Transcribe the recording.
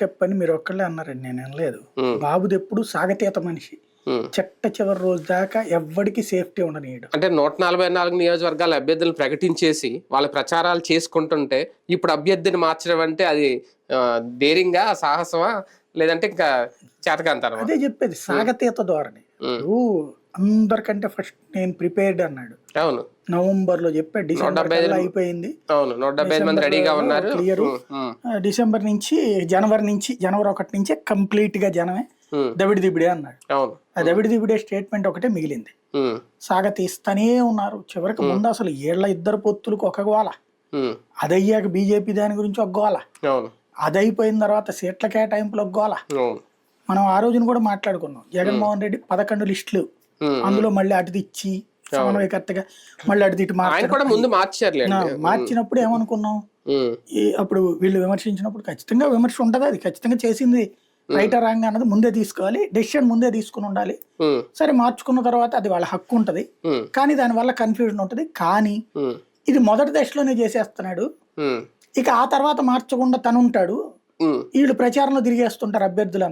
Step అని మీరు ఒక్కళ్ళే అన్నారండి, నేను అనలేదు. బాబుది ఎప్పుడు సాగతీత మనిషి, చిట్ట చివరి రోజు దాకా ఎవ్వడికి సేఫ్టీ ఉండనీయడు. అంటే 144 నియోజకవర్గాల అభ్యర్థులను ప్రకటించేసి వాళ్ళ ప్రచారాలు చేసుకుంటుంటే ఇప్పుడు అభ్యర్థిని మార్చడం అంటే అది డేరింగా, సాహసమా, లేదంటే ఇంకా చేతకాంతరమా? అదే చెప్పేది, సాగతీత ధోరణి. ఇప్పుడు అందరికంటే ఫస్ట్ నేను ప్రిపేర్డ్ అన్నాడు, అవును. నవంబర్ లో చెప్పాడు, డిసెంబర్ అయిపోయింది. అవును, 175 మంది రెడీగా ఉన్నారు. క్లియర్. డిసెంబర్ నుంచి జనవరి 1 నుంచే కంప్లీట్ గా జనమే దవిడి దిబిడే అన్నాడు. అవును. ఆ దవిడి దిబిడే స్టేట్మెంట్ ఒకటే మిగిలింది. సాగతీస్తానే ఉన్నారు. చివరికి ముందు అసలు ఏళ్ల ఇద్దరు పొత్తులకు ఒక గోల, అదయ్యాక బీజేపీ దాని గురించి ఒక గోల, అదైపోయిన తర్వాత సీట్ల కేటాయింపులు ఒక గోల. మనం ఆ రోజున కూడా మాట్లాడుకున్నాం, జగన్మోహన్ రెడ్డి 11 లిస్టులు, అందులో మళ్ళీ అటు ఇచ్చి సమన్వయకర్తగా మళ్ళీ అటు ఇటు మార్చినప్పుడు ఏమనుకున్నాం, అప్పుడు వీళ్ళు విమర్శించినప్పుడు ఖచ్చితంగా విమర్శ ఉంటది, అది ఖచ్చితంగా చేసింది రైట్ రాంగ్ అన్నది ముందే తీసుకోవాలి, డెసిషన్ ముందే తీసుకుని ఉండాలి. సరే మార్చుకున్న తర్వాత అది వాళ్ళ హక్కు ఉంటది, కానీ దానివల్ల కన్ఫ్యూజన్ ఉంటది. కానీ ఇది మొదటి దశలోనే చేసేస్తున్నాడు, ఇక ఆ తర్వాత మార్చకుండా తను ఉంటాడు, వీళ్ళు ప్రచారంలో తిరిగేస్తుంటారు అభ్యర్థులు.